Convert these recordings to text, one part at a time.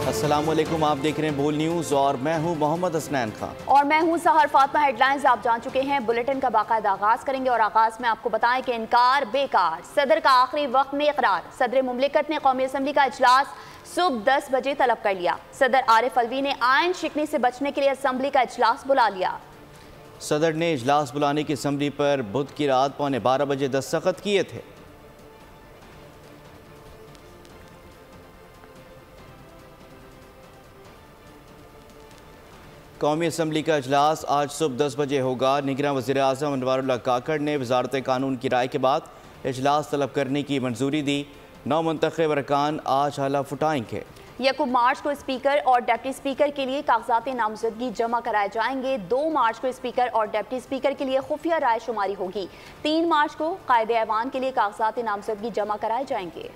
अस्सलामुअलैकुम, आप देख रहे हैं बोल न्यूज़ और मैं हूं मोहम्मद हसनैन खान और मैं हूं सहर फातिमा। हेडलाइंस आप जान चुके हैं। बुलेटिन का बाकायदा आगाज करेंगे और आगाज में आपको बताएं कि इनकार बेकार, सदर का आखिरी वक्त में इकरार। सदर मुमलिकत ने कौमी असम्बली का इजलास सुबह 10 बजे तलब कर लिया। सदर आरिफ अलवी ने आयन शिकनी से बचने के लिए असम्बली का इजलास बुला लिया। सदर ने इजलास बुलाने की असम्बली पर बुध की रात 11:15 बजे दस्तखत किए थे। कौमी असम्बली का इजलास आज सुबह 10 बजे होगा। निगरान वज़ीर आज़म अनवारुल्लाह काकड़ ने वज़ारत कानून की राय के बाद इजलास तलब करने की मंजूरी दी। 9 मुंतखब अरकान आज हलफ उठाएंगे। 1 मार्च को स्पीकर और डिप्टी स्पीकर के लिए कागजात नामजदगी जमा कराए जाएंगे। 2 मार्च को स्पीकर और डिप्टी स्पीकर के लिए खुफिया राय शुमारी होगी। 3 मार्च को कायदे ऐवान के लिए कागजात नामजदगी जमा कराए जाएंगे।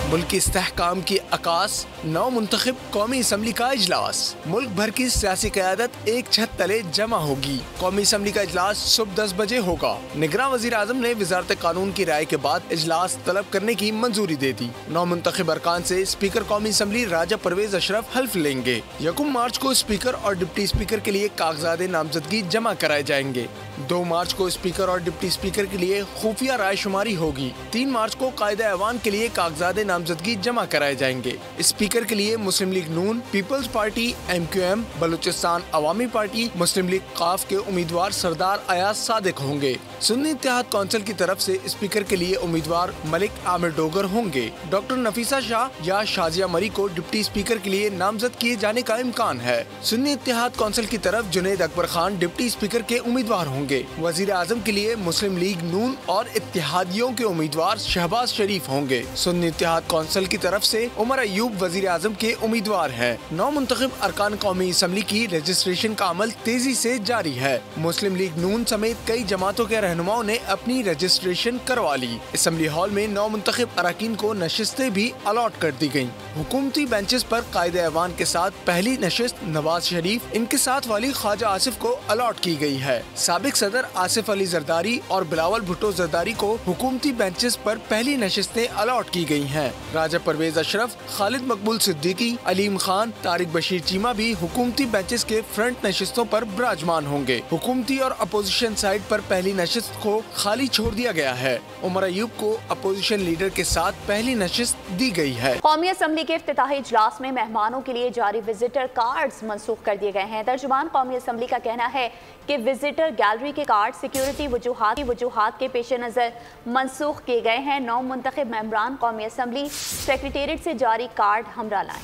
मुल्क इस्तेहकाम की अकास 9 मुंतखब कौमी असम्बली का इजलास। मुल्क भर की सियासी क़यादत एक छत तले जमा होगी। कौमी असम्बली का इजलास सुबह 10 बजे होगा। निगरान वज़ीर आज़म ने वज़ारत कानून की राय के बाद इजलास तलब करने की मंजूरी दे दी। 9 मुंतखब अरकान से स्पीकर कौमी असम्बली राजा परवेज अशरफ हल्फ लेंगे। 1 मार्च को स्पीकर और डिप्टी स्पीकर के लिए कागजात नामजदगी जमा कराए जाएंगे। 2 मार्च को स्पीकर और डिप्टी स्पीकर के लिए खुफिया राय शुमारी होगी। 3 मार्च को कायदे ऐवान के लिए कागजात नामजदगी जमा कराए जाएंगे। स्पीकर के लिए मुस्लिम लीग नून, पीपल्स पार्टी, MQM, बलूचिस्तान अवामी पार्टी, मुस्लिम लीग काफ के उम्मीदवार सरदार अयाज सादिक होंगे। सुन्नी इत्तेहाद कौंसिल की तरफ से स्पीकर के लिए उम्मीदवार मलिक आमिर डोगर होंगे। डॉक्टर नफीसा शाह या शाजिया मरी को डिप्टी स्पीकर के लिए नामजद किए जाने का इम्कान है। सुन्नी इत्तेहाद कौंसिल की तरफ जुनैद अकबर खान डिप्टी स्पीकर के उम्मीदवार होंगे। वजीर आजम के लिए मुस्लिम लीग नून और इत्तेहादियों के उम्मीदवार शहबाज शरीफ होंगे। सुन्नी इत्तेहाद कौंसिल की तरफ से उमर अयूब वजीर आजम के उम्मीदवार हैं। 9 मुंतखब अरकान कौमी असम्बली की रजिस्ट्रेशन का अमल तेजी से जारी है। मुस्लिम लीग नून समेत कई जमातों के रहनुमाओं ने अपनी रजिस्ट्रेशन करवा ली। असम्बली हॉल में 9 मुंतखब अरकान को नशिस्तें भी अलॉट कर दी गयी। हुकूमती बेंचेस पर कायदे ऐवान के साथ पहली नशिस्त नवाज शरीफ, इनके साथ वाली ख्वाजा आसिफ को अलॉट की गयी है। साबिक सदर आसिफ अली जरदारी और बिलावल भुट्टो जरदारी को हुकूमती बेंचेस पर पहली नशिस्तें अलॉट की गयी हैं। राजा परवेज अशरफ, खालिद मकबूल सिद्दीकी, अलीम खान, तारिक बशीर चीमा भी हुकूमती बेंचेस के फ्रंट नशिस्तों पर विराजमान होंगे। हुकूमती और अपोजिशन साइड पर पहली नशिस्त को खाली छोड़ दिया गया है। उमर अयूब को अपोजिशन लीडर के साथ पहली नशिस्त दी गई है। कौमी असम्बली के इफ्तिताही इजलास में मेहमानों के लिए जारी विजिटर कार्ड्स मनसूख कर दिए गए हैं। तर्जुमान कौमी असम्बली का कहना है कि विजिटर गैलरी के कार्ड सिक्योरिटी वजूहात के पेश नज़र मनसूख किए गए हैं। 9 मुंतखब मेंबरान कौमी असम्बली सेक्रेटेरिएट से जारी कार्ड हमरा लाएं।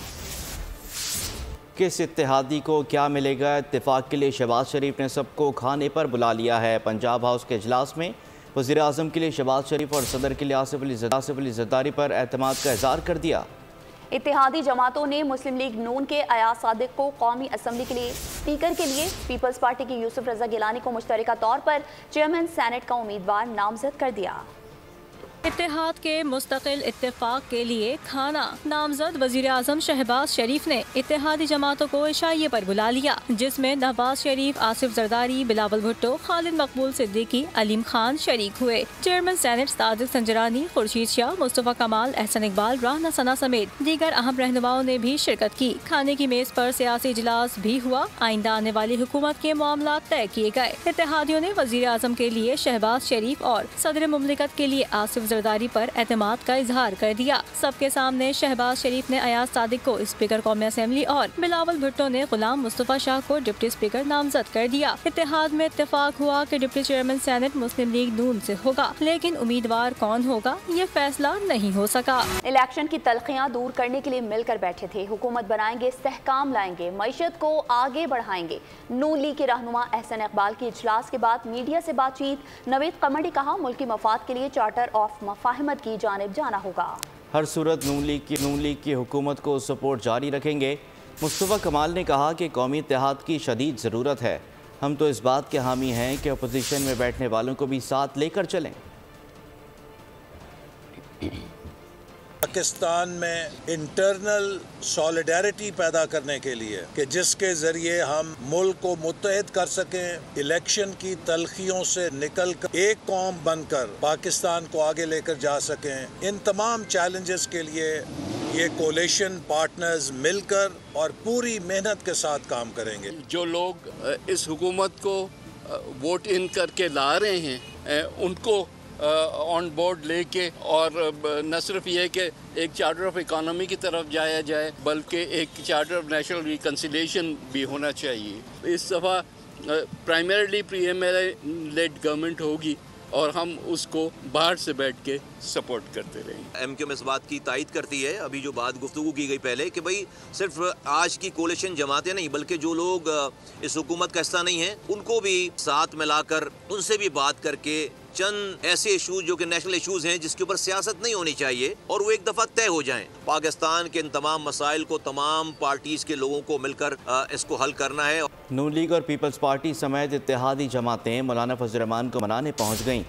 किस इत्तेहादी को क्या मिलेगा? इत्तेफाक के लिए शहबाज शरीफ ने सबको खाने पर बुला लिया है। पंजाब हाउस के इजलास में वज़ीर आज़म के लिए शहबाज शरीफ और सदर के लिए आसिफ अली जरदारी पर एतमाद का इज़हार कर दिया। इत्तेहादी जमातों ने मुस्लिम लीग नून के अयाज सादिक को कौमी असम्बली के लिए स्पीकर के लिए, पीपल्स पार्टी की यूसुफ रजा गिलानी को मुश्तरका तौर पर चेयरमैन सेनेट का उम्मीदवार नामजद कर दिया। इत्तेहाद के मुस्तकिल इत्तेफाक के लिए खाना नामजद वजीर आजम शहबाज शरीफ ने इत्तेहादी जमातों को इशाइये पर बुला लिया, जिसमें नवाज शरीफ, आसिफ जरदारी, बिलावल भुट्टो, खालिद मकबूल सिद्दीकी, अलीम खान शरीक हुए। चेयरमैन सेनेट सादिक संजरानी, खुर्शीद शाह, मुस्तफ़ा कमाल, एहसन इकबाल, राना सना समेत दीगर अहम रहनुमाओं ने भी शिरकत की। खाने की मेज पर सियासी इजलास भी हुआ। आइंदा आने वाली हुकूमत के मामला तय किए गए। इत्तेहादियों ने वजीर आजम के लिए शहबाज शरीफ और सदर मुमलिकत के लिए आसिफ जरदारी पर एतमाद का इजहार कर दिया। सबके सामने शहबाज शरीफ ने अयाज सादिक को स्पीकर कौमी असम्बली और बिलावल भुट्टो ने गुलाम मुस्तफ़ा शाह को डिप्टी स्पीकर नामजद कर दिया। इत्तेहाद में इत्तेफाक हुआ कि डिप्टी चेयरमैन सेनेट मुस्लिम लीग नून से होगा, लेकिन उम्मीदवार कौन होगा ये फैसला नहीं हो सका। इलेक्शन की तलखियां दूर करने के लिए मिलकर बैठे थे। हुकूमत बनाएंगे, इस्तेहकाम लाएंगे, मईशत को आगे बढ़ाएंगे। नून लीग के रहनुमा एहसन इकबाल की इजलास के बाद मीडिया से बातचीत। नवीद कमर ने कहा, मुल्की मफाद के लिए चार्टर ऑफ मफाहिमत की जानिब जाना होगा। हर सूरत नून लीग की हुकूमत को सपोर्ट जारी रखेंगे। मुस्तफ़ा कमाल ने कहा कि कौमी इत्तेहाद की शदीद ज़रूरत है। हम तो इस बात के हामी हैं कि अपोजिशन में बैठने वालों को भी साथ लेकर चलें। पाकिस्तान में इंटरनल सॉलिडारिटी पैदा करने के लिए कि जिसके जरिए हम मुल्क को मुत्तहिद कर सकें, इलेक्शन की तलखियों से निकल कर एक कौम बनकर पाकिस्तान को आगे लेकर जा सकें। इन तमाम चैलेंजेस के लिए ये कोलिशन पार्टनर्स मिलकर और पूरी मेहनत के साथ काम करेंगे। जो लोग इस हुकूमत को वोट इन करके ला रहे हैं उनको ऑन बोर्ड लेके और न सिर्फ ये कि एक चार्टर ऑफ इकोनॉमी की तरफ जाया जाए बल्कि एक चार्टर ऑफ नेशनल रिकन्सिलिएशन भी होना चाहिए। इस दफ़ा प्राइमरीली PMLA लेड गवर्नमेंट होगी और हम उसको बाहर से बैठ के सपोर्ट करते रहेंगे। MQM इस बात की तायद करती है, अभी जो बात गुफ्तगू की गई पहले, कि भाई सिर्फ आज की कोलिशन जमातें नहीं बल्कि जो लोग इस हुकूमत का हिस्सा नहीं हैं उनको भी साथ मिलाकर उनसे भी बात करके चंद ऐसे इशूज जो कि नेशनल इशूज हैं जिसके ऊपर सियासत नहीं होनी चाहिए और वो एक दफ़ा तय हो जाएं। पाकिस्तान के इन तमाम मसाइल को तमाम पार्टीज़ के लोगों को मिलकर इसको हल करना है। नून लीग और पीपल्स पार्टी समेत इत्तेहादी जमातें मौलाना फजल रहमान को मनाने पहुँच गईं।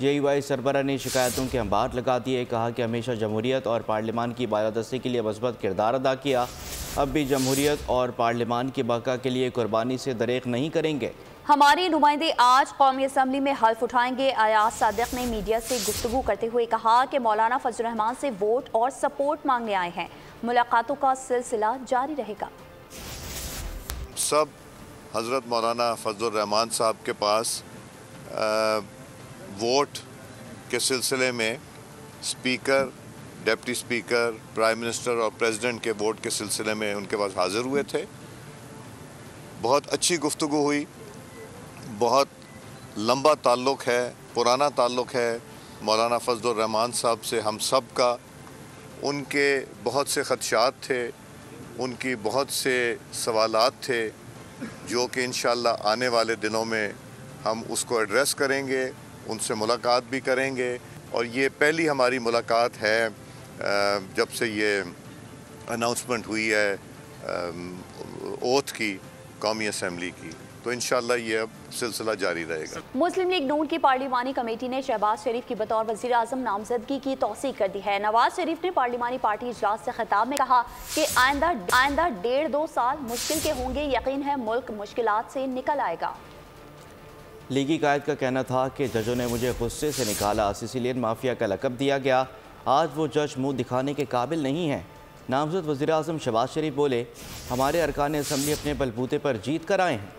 JUI सरबराह ने शिकायतों के अंबार लगा दिए, कहा कि हमेशा जमहूरियत और पार्लियामान की बालादस्ती के लिए मस्बत किरदार अदा किया, अब भी जमहूरियत और पार्लियामान की बका के लिए कुर्बानी से दरेक नहीं करेंगे। हमारे नुमाइंदे आज कौमी असम्बली में हल्फ उठाएंगे। अयाज सादिक ने मीडिया से गुफ्तगू करते हुए कहा कि मौलाना फजल रहमान से वोट और सपोर्ट मांगने आए हैं। मुलाकातों का सिलसिला जारी रहेगा। सब हज़रत मौलाना फजल रहमान साहब के पास वोट के सिलसिले में speaker, deputy speaker, prime minister और प्रेसिडेंट के वोट के सिलसिले में उनके पास हाज़िर हुए थे। बहुत अच्छी गुफ्तगू हुई, बहुत लंबा ताल्लुक़ है, पुराना ताल्लुक़ है मौलाना फजल रहमान साहब से हम सब का। उनके बहुत से ख़दशात थे, उनकी बहुत से सवालात थे जो कि इंशाअल्लाह आने वाले दिनों में हम उसको एड्रेस करेंगे, उनसे मुलाकात भी करेंगे। और ये पहली हमारी मुलाकात है जब से ये अनाउंसमेंट हुई है ओथ की कौमी असम्बली की, तो इंशाअल्लाह ये अब सिलसिला जारी रहेगा। मुस्लिम लीग नून की पार्लिमानी कमेटी ने शहबाज शरीफ की बतौर वज़ीर आज़म नामजदगी की तौसीक कर दी है। नवाज शरीफ ने पार्लिमानी पार्टी इजलास से खिताब में कहा कि आइंदा 1.5-2 साल मुश्किल के होंगे, यकीन है मुल्क मुश्किलात से निकल आएगा। लीगी कायद का कहना था कि जजों ने मुझे गुस्से से निकाला, सिसिलियन माफिया का लक़ब दिया गया, आज वो जज मुंह दिखाने के काबिल नहीं है। नामज़द वज़ीर आज़म शहबाज शरीफ बोले, हमारे अरकान असम्बली अपने बलबूते पर जीत कर आए हैं।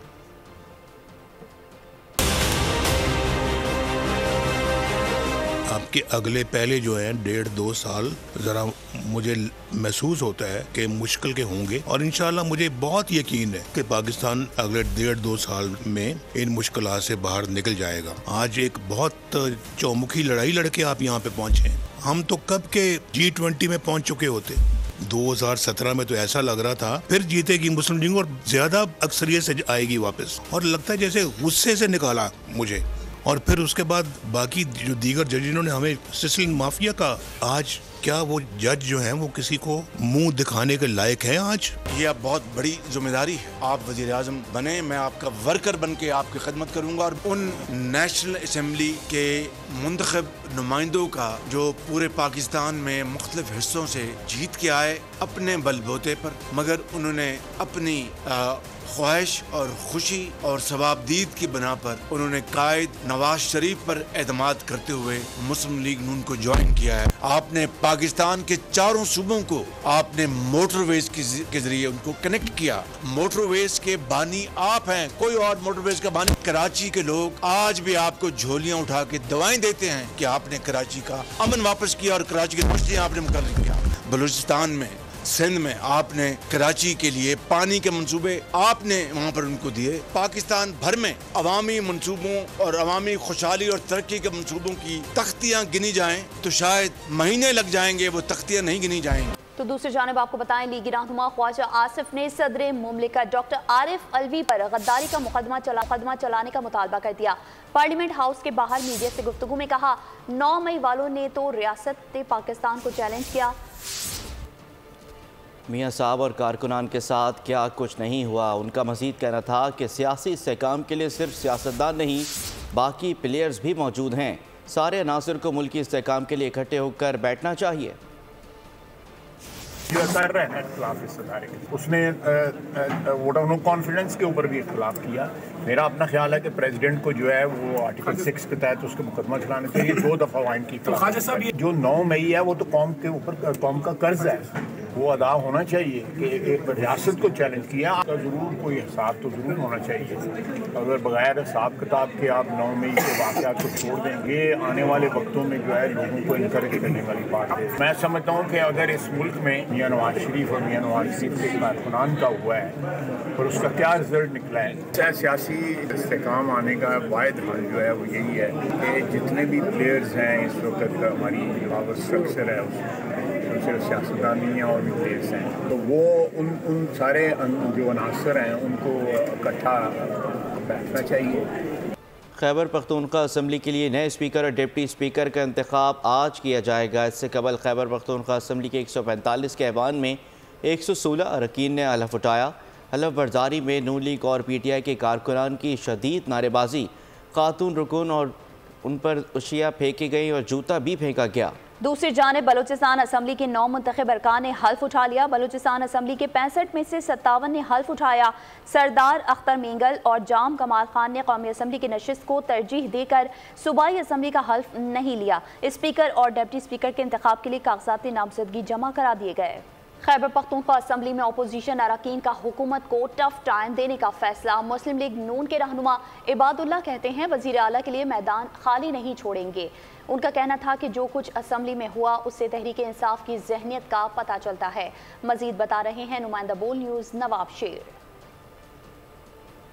आपके अगले पहले जो हैं 1.5-2 साल ज़रा मुझे महसूस होता है कि मुश्किल के होंगे और इंशाल्लाह मुझे बहुत यकीन है कि पाकिस्तान अगले 1.5-2 साल में इन मुश्किलात से बाहर निकल जाएगा। आज एक बहुत चौमुखी लड़ाई लड़के आप यहाँ पे पहुँचे हैं। हम तो कब के G20 में पहुँच चुके होते। 2017 में तो ऐसा लग रहा था फिर जीतेगी मुस्लिम लीग और ज्यादा अक्सरियत से आएगी वापस, और लगता है जैसे गुस्से से निकाला मुझे। और फिर उसके बाद बाकी जो दीगर जज जिन्होंने हमें सिसिलियन माफिया का, आज क्या वो जज जो हैं वो किसी को मुंह दिखाने के लायक हैं? आज ये अब बहुत बड़ी जिम्मेदारी है, आप वज़ीर आज़म बने, मैं आपका वर्कर बन के आपकी खिदमत करूंगा और उन नेशनल असम्बली के मुंतखब नुमाइंदों का जो पूरे पाकिस्तान में मुख्तलिफ हिस्सों से जीत के आए अपने बलबूते पर, मगर उन्होंने अपनी ख्वाहिश और खुशी और सवाबदीद की बना पर उन्होंने कायद नवाज शरीफ पर एतमाद करते हुए मुस्लिम लीग नून को ज्वाइन किया है। आपने पाकिस्तान के चारों सूबों को आपने मोटरवेज के जरिए उनको कनेक्ट किया। मोटरवेज के बानी आप हैं, कोई और मोटरवेज का बानी। कराची के लोग आज भी आपको झोलियां उठा के दवाएं देते हैं कि आपने कराची का अमन वापस किया और कराची की मछलियां आपने मुकर्रर किया। बलूचिस्तान में, सिंध में आपने कराची के लिए पानी के मंसूबे आपने वहाँ पर उनको दिए। पाकिस्तान भर में अवामी मंसूबों और अवामी खुशहाली और तरक्की के मंसूबों की तख्तियाँ गिनी जाएं तो शायद महीने लग जाएंगे, वो तख्तियाँ नहीं गिनी जाएंगी। तो दूसरी जानिब आपको बताएं, लीगी रहनुमा ख्वाजा आसिफ ने सदर मुमलिकत डॉक्टर आरिफ अलवी पर गद्दारी का मुकदमा चलाने का मुतालबा कर दिया। पार्लियामेंट हाउस के बाहर मीडिया से गुफ्तगू में कहा, 9 मई वालों ने तो रियासत पाकिस्तान को चैलेंज किया। मियाँ साहब और कारकुनान के साथ क्या कुछ नहीं हुआ। उनका मज़ीद कहना था कि सियासी इस्तेहकाम के लिए सिर्फ सियासतदान नहीं, बाकी प्लेयर्स भी मौजूद हैं। सारे अनासर को मुल्की इस्तेहकाम के लिए इकट्ठे होकर बैठना चाहिए। जो कर रहे हैं इख्तिलाफ इस अदारे के, उसने वोट ऑफ नो कॉन्फिडेंस के ऊपर भी इख्तिलाफ किया। मेरा अपना ख्याल है कि प्रेसिडेंट को जो है वो आर्टिकल 6 के तहत उसको मुकदमा चलाना चाहिए। 2 दफ़ा वाइन की जो 9 मई है वो तो कौम के ऊपर कौम का कर्ज है, वो अदा होना चाहिए कि एक रियासत को चैलेंज किया तो ज़रूर कोई हिसाब तो ज़रूर होना चाहिए। अगर बगैर हिसाब किताब के आप 9 मई के वाक़यात को छोड़ देंगे, आने वाले वक्तों में जो है लोगों को इनकरेज करने वाली बात है। मैं समझता हूँ कि अगर इस मुल्क में मियां नवाज शरीफ और मियां नवाज शरीफ के कारकुनान का हुआ है और उसका क्या रिजल्ट निकला है, सियासी इस्तेकाम आने का वाहिद हल जो है वो यही है कि जितने भी प्लेयर्स हैं इस वक्त हमारी पावर स्ट्रक्चर है सिर्फ सियासतदानी हैं और भी प्लेयर्स हैं, तो वो उन सारे जो अनासर हैं उनको इकट्ठा बैठना चाहिए। खैबर पख्तूनख्वा असम्बली के लिए नए स्पीकर और डिप्टी स्पीकर का इंतखाब आज किया जाएगा। इससे कबल खैबर पख्तूनख्वा असम्बली के 145 के ऐवान में 116 अरकान ने हलफ उठाया। हलफ बर्दारी में नून लीग और PTI के कारकुनान की शदीद नारेबाजी, खातून रुकून और उन पर उशिया फेंकी गई और जूता भी फेंका गया। दूसरी जानिब बलूचिस्तान असम्बली के 9 मुंतखब अरकान ने हल्फ उठा लिया। बलूचिस्तान असम्बली के 65 में से 57 ने हल्फ उठाया। सरदार अख्तर मींगल और जाम कमाल खान ने कौमी असम्बली की नशिस्त को तरजीह देकर सूबाई असम्बली का हल्फ नहीं लिया। स्पीकर और डिप्टी स्पीकर के इंतखाब के लिए कागजाती नामजदगी जमा करा दिए गए। खैबर पख्तूनख्वा असम्बली में अपोजिशन अरकान का हुकूमत को टफ टाइम देने का फैसला। मुस्लिम लीग नून के रहनुमा इबादुल्लाह कहते हैं वज़ीर आला के लिए मैदान खाली नहीं छोड़ेंगे। उनका कहना था कि जो कुछ असम्बली में हुआ उससे तहरीक इंसाफ की जहनियत का पता चलता है। मजीद बता रहे हैं नुमाइंदा बोल न्यूज़ नवाब शेर।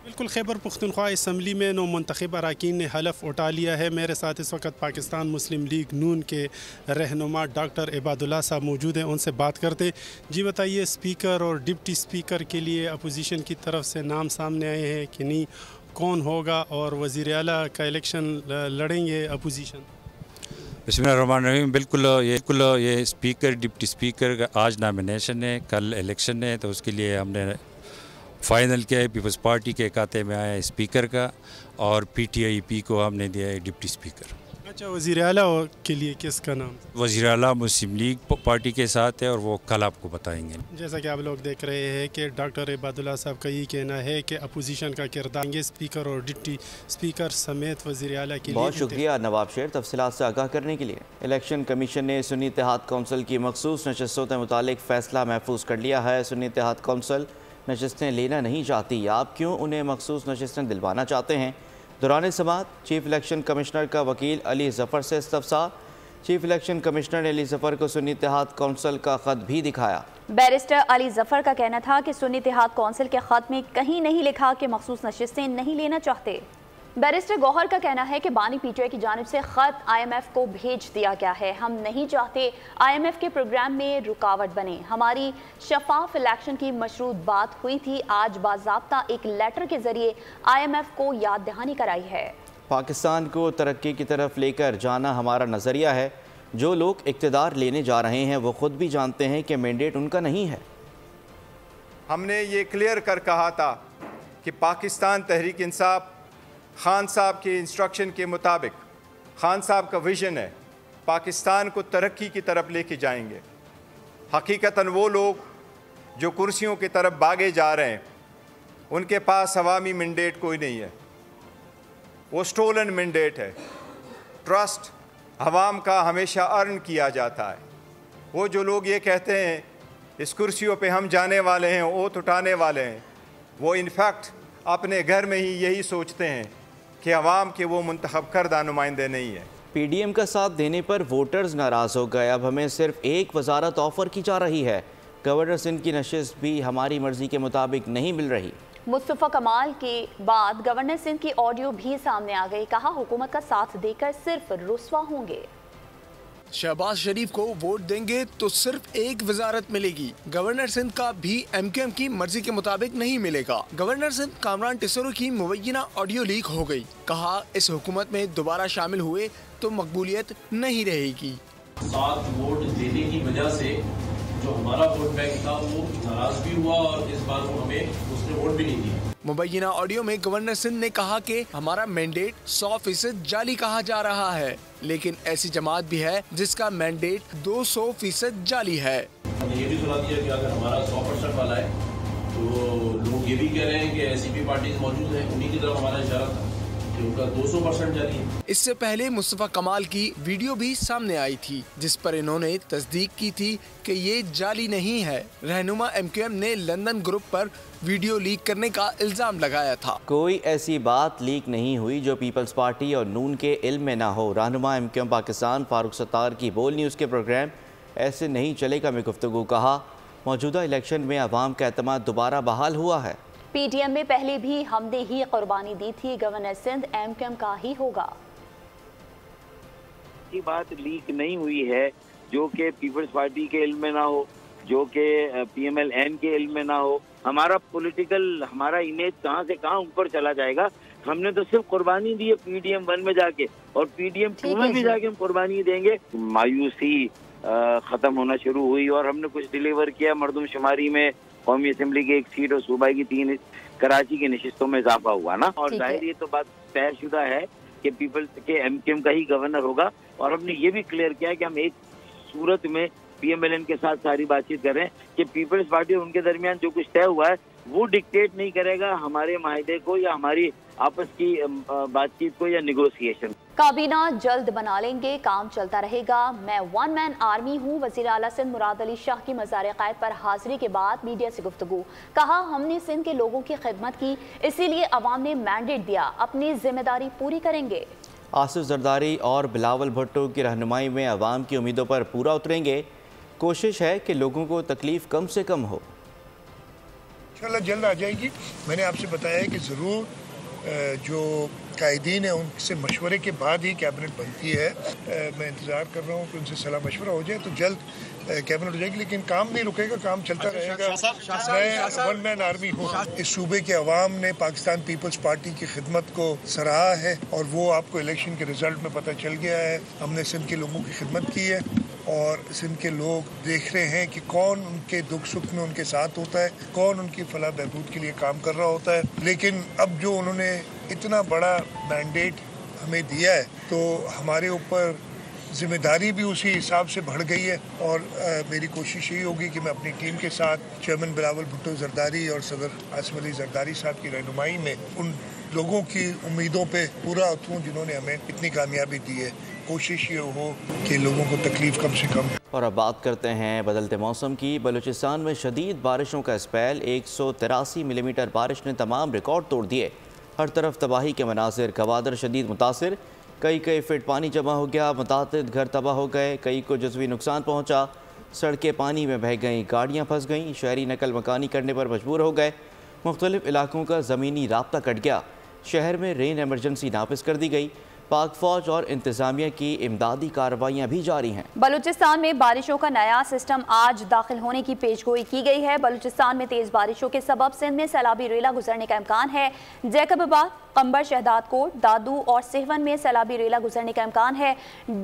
बिल्कुल, खैबर पख्तूनख्वा असम्बली में 9 मुंतखब अरकान ने हलफ उठा लिया है। मेरे साथ इस वक्त पाकिस्तान मुस्लिम लीग नून के रहनुमा डॉक्टर इबादुल्लाह साहब मौजूद हैं, उनसे बात करते। जी बताइए, स्पीकर और डिप्टी स्पीकर के लिए अपोजिशन की तरफ से नाम सामने आए हैं कि नहीं, कौन होगा और वज़ीर आला का इलेक्शन लड़ेंगे अपोजिशन? बिस्मिल्लाहिर्रहमानिर्रहीम। बिल्कुल ये स्पीकर डिप्टी स्पीकर का आज नॉमिनेशन है, कल इलेक्शन है, तो उसके लिए हमने फ़ाइनल किया है। पीपल्स पार्टी के खाते में आया है स्पीकर का और PTIP को हमने दिया है डिप्टी स्पीकर। अच्छा, वज़ीर आला के लिए किसका नाम? वज़ीर आला मुस्लिम लीग पार्टी के साथ है और वो कल आपको बताएंगे। जैसा कि आप लोग देख रहे हैं कि डॉक्टर इबादुल्लाह साहब का ये कहना है कि अपोजिशन का किरदार स्पीकर और डिप्टी स्पीकर समेत वज़ीर आला के लिए। बहुत शुक्रिया नवाब शेर तफसीलात से आगाह करने के लिए। इलेक्शन कमीशन ने सुन्नी इत्तेहाद कौंसिल की मखसूस नशस्तों के मुतालिक फ़ैसला महफूज कर लिया है। सुन्नी इत्तेहाद कौंसिल नशस्तें लेना नहीं चाहती, आप क्यों उन्हें मखसूस नशस्तें दिलवाना चाहते हैं? दौरान समाअत चीफ इलेक्शन कमिश्नर का वकील अली ज़फ़र से इस्तफ़सार। चीफ इलेक्शन कमिश्नर ने अली ज़फ़र को सुन्नी इत्तेहाद कौंसिल का ख़त भी दिखाया। बैरिस्टर अली ज़फ़र का कहना था कि सुन्नी इत्तेहाद कौंसिल के ख़त में कहीं नहीं लिखा कि मखसूस नशस्तें नहीं लेना चाहते। बैरिस्टर गौहर का कहना है कि बानी PTI की जानिब से ख़त IMF को भेज दिया गया है। हम नहीं चाहते IMF के प्रोग्राम में रुकावट बने। हमारी शफाफ इलेक्शन की मशरूत बात हुई थी, आज बाज़ाब्ता एक लेटर के ज़रिए IMF को याद दहानी कराई है। पाकिस्तान को तरक्की की तरफ लेकर जाना हमारा नज़रिया है। जो लोग इक़्तिदार लेने जा रहे हैं वो ख़ुद भी जानते हैं कि मैंडेट उनका नहीं है। हमने ये क्लियर कर कहा था कि पाकिस्तान तहरीक इंसाफ खान साहब के इंस्ट्रक्शन के मुताबिक, खान साहब का विज़न है, पाकिस्तान को तरक्की की तरफ लेके जाएंगे। हकीकतन वो लोग जो कुर्सियों की तरफ भागे जा रहे हैं उनके पास अवामी मैंडेट कोई नहीं है, वो स्टोलन मैंडेट है। ट्रस्ट हवाम का हमेशा अर्न किया जाता है। वो जो लोग ये कहते हैं इस कुर्सियों पे हम जाने वाले हैं, ओथ उठाने वाले हैं, वो इनफैक्ट अपने घर में ही यही सोचते हैं कि अवाम के वो मुंतखब करदा नुमाइंदे नहीं है। PDM का साथ देने पर वोटर्स नाराज़ हो गए। अब हमें सिर्फ एक वजारत ऑफ़र की जा रही है। गवर्नर सिंध की नशिस्त भी हमारी मर्ज़ी के मुताबिक नहीं मिल रही। मुस्तफ़ा कमाल के बाद गवर्नर सिंध की ऑडियो भी सामने आ गई। कहा हुकूमत का साथ देकर सिर्फ रुस्वा होंगे। शहबाज शरीफ को वोट देंगे तो सिर्फ एक वजारत मिलेगी। गवर्नर सिंध का भी MQM की मर्जी के मुताबिक नहीं मिलेगा। गवर्नर सिंध कामरान टिसरो की मुबैना ऑडियो लीक हो गई। कहा इस हुकूमत में दोबारा शामिल हुए तो मकबूलियत नहीं रहेगी। साथ वोट देने की वजह से जो हमारा वोट बैंक था वो नाराज भी हुआ और इस बार वो हमें उसने वोट भी नहीं दिया। मुबैना ऑडियो में गवर्नर सिंध ने कहा कि हमारा मैंडेट 100% जाली कहा जा रहा है, लेकिन ऐसी जमात भी है जिसका मैंडेट 200% जाली है। हमने ये भी सुना दिया कि अगर हमारा 100% वाला है तो लोग ये भी कह रहे हैं कि एससीपी पार्टीज मौजूद हैं, उन्हीं की तरफ हमारा इशारा था कि उनका 200% जारी है। इससे पहले मुस्तफा कमाल की वीडियो भी सामने आई थी जिस पर इन्होंने तस्दीक की थी कि ये जाली नहीं है। रहनुमा MQM ने लंदन ग्रुप पर वीडियो लीक करने का इल्जाम लगाया था। कोई ऐसी बात लीक नहीं हुई जो पीपल्स पार्टी और नून के इल्म में ना हो। रहनुमा MQM पाकिस्तान फारूक सत्तार की बोल न्यूज़ के प्रोग्राम ऐसे नहीं चलेगा में गुफ्तगू कहा, मौजूदा इलेक्शन में अवाम का एतमाद दोबारा बहाल हुआ है। PDM में पहले भी हमने ही कुर्बानी दी थी, गवर्नर सिंध MQM का ही होगा। की बात लीक नहीं हुई है जो कि पीपल्स पार्टी के इल्म में ना हो, जो कि PMLN के इल्म में ना हो। हमारा पॉलिटिकल हमारा इमेज कहाँ से कहाँ ऊपर चला जाएगा। हमने तो सिर्फ कुर्बानी दी है PDM 1 में जाके, और PDM 2 में भी जाके हम कुर्बानी देंगे। मायूसी खत्म होना शुरू हुई और हमने कुछ डिलीवर किया। मरदमशुमारी में कौमी असम्बली की 1 सीट और सूबा की 3 कराची की नशिस्तों में इजाफा हुआ ना, और जाहिर ये तो बात तयशुदा है कि पीपल्स के MQM का ही गवर्नर होगा। और हमने ये भी क्लियर किया कि हम एक सूरत में PMLN के साथ सारी बातचीत कर रहे हैं कि पीपल्स पार्टी और उनके दरमियान जो कुछ तय हुआ है वो डिक्टेट नहीं करेगा हमारे माहिदे को या हमारी आपस की बातचीत को या निगोसिएशन। काबीना जल्द बना लेंगे, काम चलता रहेगा, मैं 1 मैन आर्मी हूँ। वज़ीर आला सिंध मुराद अली शाह की मज़ार क़ायद पर हाजिरी के बाद मीडिया से गुफ्तगू, कहा हमने सिंध के लोगों की खिदमत की, इसीलिए अवाम ने मैंडेट दिया, अपनी जिम्मेदारी पूरी करेंगे। आसिफ जरदारी और बिलावल भुट्टो की रहनुमाई में अवाम की उम्मीदों पर पूरा उतरेंगे, कोशिश है कि लोगों को तकलीफ कम से कम हो। इंशाल्लाह जल्द आ जाएगी। मैंने आपसे बताया है कि ज़रूर जो कायदीन है उनसे मशवरे के बाद ही कैबिनेट बनती है। मैं इंतज़ार कर रहा हूँ कि उनसे सलाह मशवरा हो जाए तो जल्द कैबिनेट हो जाएगी, लेकिन काम नहीं रुकेगा, काम चलता रहेगा। मैं 1 मैन आर्मी हूँ। इस सूबे के अवाम ने पाकिस्तान पीपल्स पार्टी की खिदमत को सराहा है और वो आपको इलेक्शन के रिजल्ट में पता चल गया है। हमने सिंध के लोगों की खिदमत की है और सिंध के लोग देख रहे हैं कि कौन उनके दुख सुख में उनके साथ होता है, कौन उनकी फलाह बहबूद के लिए काम कर रहा होता है। लेकिन अब जो उन्होंने इतना बड़ा मैंडेट हमें दिया है तो हमारे ऊपर जिम्मेदारी भी उसी हिसाब से बढ़ गई है और मेरी कोशिश यही होगी कि मैं अपनी टीम के साथ चेयरमैन बिलावल भुट्टो जरदारी और सदर आसिफ अली जरदारी साहब की रहनुमाई में उन लोगों की उम्मीदों पे पूरा उतरूं जिन्होंने हमें इतनी कामयाबी दी है। कोशिश ये हो कि लोगों को तकलीफ कम से कम। और अब बात करते हैं बदलते मौसम की। बलूचिस्तान में शदीद बारिशों का स्पेल, 183 मिलीमीटर बारिश ने तमाम रिकॉर्ड तोड़ दिए। हर तरफ तबाही के मनाजिर, गवादर शदीद मुतासिर, कई फीट पानी जमा हो गया, मुतादिद घर तबाह हो गए, कई को जज़वी नुकसान पहुँचा, सड़कें पानी में बह गईं, गाड़ियाँ फंस गईं, शहरी नकल मकानी करने पर मजबूर हो गए, मुख्तलिफ इलाकों का ज़मीनी राब्ता कट गया, शहर में रेन एमरजेंसी नाफिज कर दी गई, पाक फौज और इंतजामिया की इमदादी कार्रवाइयाँ भी जारी हैं। बलूचिस्तान में बारिशों का नया सिस्टम आज दाखिल होने की पेशगोई की गई है। बलूचिस्तान में तेज बारिशों के सबब सिंध में सैलाबी रेला गुजरने का इम्कान है। जैकबाबाद, कंबर, शहदाद कोट, दादू और सिहवन में सैलाबी रेला गुजरने का इम्कान है।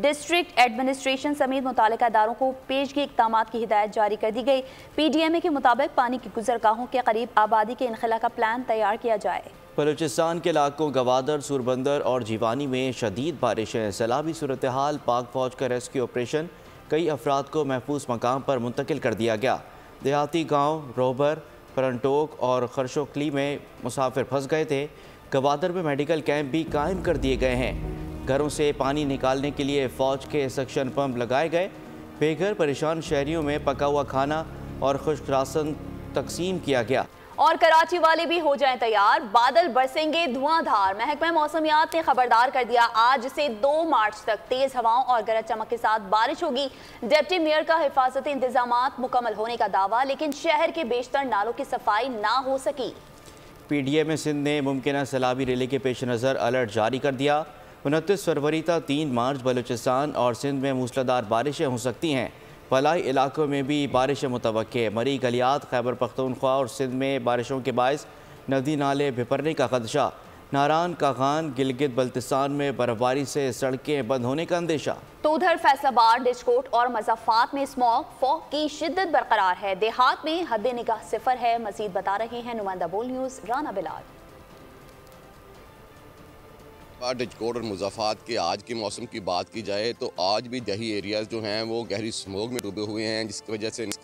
डिस्ट्रिक्ट एडमिनिस्ट्रेशन समेत मुतालिका इदारों को पेशगी इक़दामात की हिदायत जारी कर दी गई। PDMA के मुताबिक पानी की गुजरगाहों के करीब आबादी के इनखला का प्लान तैयार किया जाए। बलूचिस्तान के इलाकों गवादर, सूरबंदर और जीवानी में शदीद बारिशें, सैलाबी सूरत हाल, पाक फौज का रेस्क्यू ऑपरेशन, कई अफराद को महफूज मकाम पर मुंतकिल कर दिया गया। देहाती गाँव रोहबर, परंटोक और खरशोकली में मुसाफिर फंस गए थे। गवादर में मेडिकल कैंप भी कायम कर दिए गए हैं। घरों से पानी निकालने के लिए फ़ौज के सक्शन पंप लगाए गए। बेघर परेशान शहरियों में पका हुआ खाना और खुश्क राशन तकसीम किया गया। और कराची वाले भी हो जाएं तैयार, बादल बरसेंगे धुआंधार। महकमा मौसमियात ने खबरदार कर दिया, आज से 2 मार्च तक तेज हवाओं और गरज चमक के साथ बारिश होगी। डिप्टी मेयर का हिफाजती इंतजामात मुकम्मल होने का दावा, लेकिन शहर के बेशतर नालों की सफाई ना हो सकी। PDMA सिंध ने मुमकिन सैलाबी रैली के पेश नज़र अलर्ट जारी कर दिया। 29 फरवरी तक 3 मार्च बलूचिस्तान और सिंध में मूसलाधार बारिशें हो सकती हैं। फलाई इलाकों में भी बारिशें मुतवक्के। मरी गलियात, खैबर पख्तूनख्वा और सिंध में बारिशों के बायस नदी नाले बिपरने का खदशा। नारान, कागान, गिलगित बल्तिस्तान में बर्फबारी से सड़कें बंद होने का अंदेशा। तो उधर फैसलाबाद, डिशकोट और मज़ाफ़ात में स्मॉग फॉग की शिद्दत बरकरार है। देहात में हद निगाह सिफर है। मजीद बता रहे हैं नुमाइंदा बोल न्यूज़ राना बिलाल। डिजकोड और मुज़ाफ़ात के आज के मौसम की बात की जाए तो आज भी दही एरियाज़ जो हैं वो गहरी स्मोक में डूबे हुए हैं, जिसकी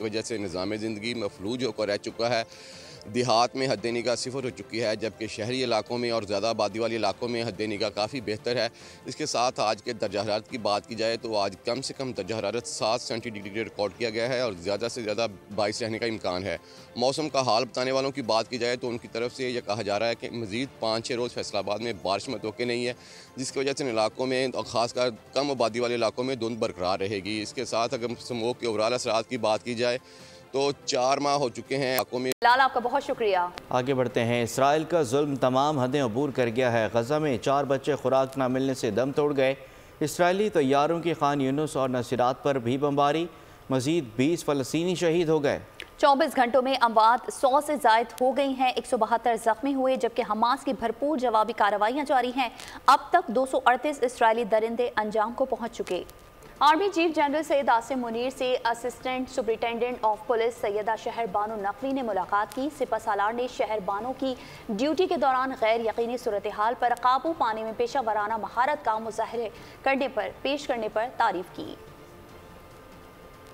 वजह से निज़ाम ज़िंदगी मफलूज होकर रह चुका है। देहात में हद निगाह सिफर हो चुकी है, जबकि शहरी इलाकों में और ज़्यादा आबादी वाले इलाकों में हद निगाह काफ़ी बेहतर है। इसके साथ आज के दर्जा हरारत की बात की जाए तो आज कम से कम दर्जा हरारत 7 सेंटीग्रेड रिकॉर्ड किया गया है और ज़्यादा से ज़्यादा 22 रहने का इम्कान है। मौसम का हाल बताने वालों की बात की जाए तो उनकी तरफ से यह कहा जा रहा है कि मज़ीद 5-6 रोज़ फैसलाबाद में बारिश मतवक्के नहीं है, जिसकी वजह से इन इलाकों में और ख़ासकर कम आबादी वाले इलाकों में धुंध बरकरार रहेगी। इसके साथ अगर स्मोक के ओवरऑल असरात की बात की जाए तो 4 माह हो चुके हैं इलाकों में। लाल, आपका बहुत शुक्रिया। आगे बढ़ते हैं। इसराइल का जुल्म तमाम हदें अबूर कर गया है। गजा में 4 बच्चे खुराक न मिलने से दम तोड़ गए। इसराइली तैयारों की खान यूनुस और नसीरात पर भी बमबारी, मजीद 20 फ़लस्तीनी शहीद हो गए। 24 घंटों में अमवात 100 से ज़ायद हो गई हैं, 172 जख्मी हुए, जबकि हमास की भरपूर जवाबी कार्रवाइयाँ जारी हैं। अब तक 238 इसराइली दरिंदे अंजाम को पहुँच चुके। Army chief general Syed Asim Munir से assistant superintendent of police Syeda Shehr Bano Naqvi ने मुलाकात की। सिपह सालार ने शहर बानो की ड्यूटी के दौरान गैर यकीनी सूरत हाल पर काबू पाने में पेशा वराना महारत का मुजाहरे पेश करने पर तारीफ की।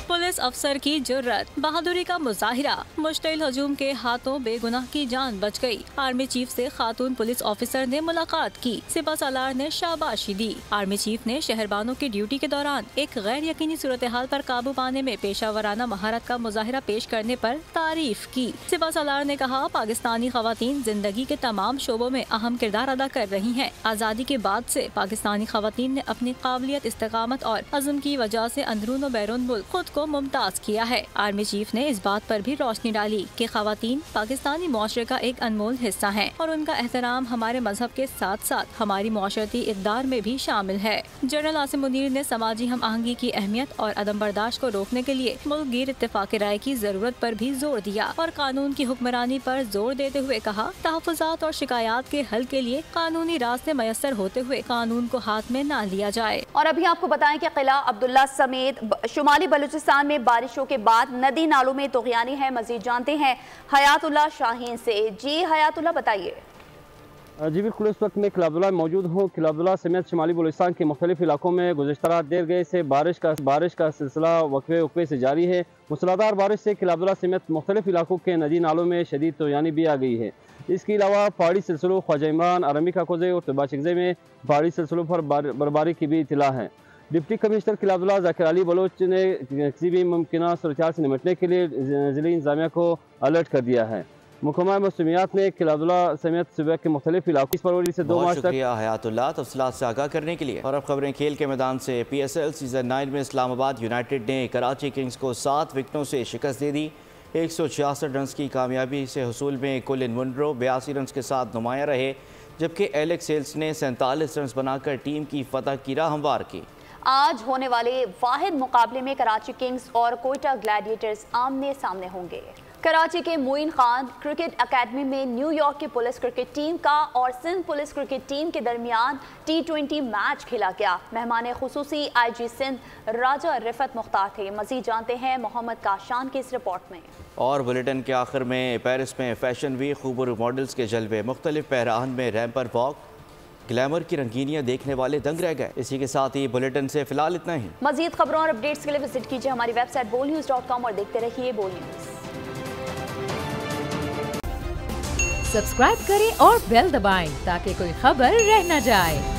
पुलिस अफसर की जुर्रत, बहादुरी का मुजाहिरा, मुश्तिल हजूम के हाथों बेगुनाह की जान बच गई। आर्मी चीफ से खातून पुलिस ऑफिसर ने मुलाकात की। सिपह सालार ने शाबाशी दी। आर्मी चीफ ने शहरबानों की ड्यूटी के दौरान एक गैर यकीनी सूरत हाल पर काबू पाने में पेशा वराना महारत का मुजाहिरा पेश करने पर तारीफ की। सिपह सालार ने कहा, पाकिस्तानी खवातीन जिंदगी के तमाम शोबों में अहम किरदार अदा कर रही हैं। आज़ादी के बाद से पाकिस्तानी खवातीन ने अपनी काबिलियत, इस्तेकामत और अज़्म की वजह से अंदरून व बैरून मुल्क खुद को मुमताज किया है। आर्मी चीफ ने इस बात पर भी रोशनी डाली कि खवातीन पाकिस्तानी मुआशरे का एक अनमोल हिस्सा हैं और उनका एहतराम हमारे मजहब के साथ साथ हमारी मुआशरती इक़दार में भी शामिल है। जनरल आसिम मुनीर ने समाजी हम आहंगी की अहमियत और अदम बर्दाश्त को रोकने के लिए मुल्क गिर इत्तेफाक राय की जरूरत पर भी जोर दिया और कानून की हुक्मरानी पर जोर देते हुए कहा, तहफ़्फ़ुज़ात और शिकायत के हल के लिए कानूनी रास्ते मयसर होते हुए कानून को हाथ में न लिया जाए। और अभी आपको बताएं कि किला अब्दुल्ला समेत शुमाली बलूचिस्तान में बारिशों के बाद नदी नालों में तुग़यानी है। मजीद जानते हैं हयातुल्लाह शाहीन से। जी हयातुल्लाह, बताइए। जी बिल्कुल, इस वक्त मैं किला अब्दुल्ला मौजूद हूँ। किला अब्दुल्ला समेत शुमाली बलूचिस्तान के मुख्तलिफ इलाकों में गुज़श्ता रात देर गए से बारिश का सिलसिला वक्फे से जारी है। मूसलाधार बारिश से किला अब्दुल्ला समेत मुख्तलिफ इलाकों के नदी नालों में शदीद तुग़यानी भी आ गई है। इसके अलावा पहाड़ी सिलसिलों ख्वाजा इमरान, अरमी काकोज़े और तबाशिगज़े में पहाड़ी सिलसिलों पर बर्फबारी की भी इत्तला है। डिप्टी कमिश्नर किला अब्दुल्ला ज़ाकिर अली बलोच ने किसी भी मुमकिन सूरत हाल से निपटने के लिए ज़िली इंतज़ामिया को अलर्ट कर दिया है। महकमा मौसमियात ने किला अब्दुल्ला समेत सूबे के मुख्तलिफ इलाकों फरवरी से 2 मार्च तक। शुक्रिया हयातुल्लाह तफसीलात से आगाह करने के लिए। और अब खबरें खेल के मैदान से। PSL सीज़न 9 में इस्लामाबाद यूनाइटेड ने कराची किंग्स को 7 विकेटों से शिकस्त दे दी। 166 रन की कामयाबी से हसूल में कोलिन मुनरो 82 रन के साथ नुमाया रहे, जबकि एलेक्स हेल्स ने 47 रन बनाकर टीम की फतह की राह हमवार की। आज होने वाले वाहिद मुकाबले में कराची किंग्स और कोयटा ग्लैडिएटर्स आमने सामने होंगे। कराची के मोइन खान क्रिकेट एकेडमी में न्यूयॉर्क की पुलिस क्रिकेट टीम का और सिंध पुलिस क्रिकेट टीम के दरमियान T20 मैच खेला गया। मेहमान खुसूसी IG सिंध राजा रिफत मुख्तार थे। मजीद जानते हैं मोहम्मद काशान की इस रिपोर्ट में। और बुलेटिन के आखिर में पेरिस में फैशन वीक खूबरू मॉडल्स के जलवे, मुख्तलिफ पहरान में रैंप पर वॉक, ग्लैमर की रंगीनियां देखने वाले दंग रह गए। इसी के साथ ही बुलेटिन से फिलहाल इतना ही। मजीद खबरों और अपडेट्स के लिए विजिट कीजिए हमारी वेबसाइट bolnews.com और देखते रहिए बोल न्यूज। सब्सक्राइब करें और बेल दबाएं ताकि कोई खबर रह न जाए।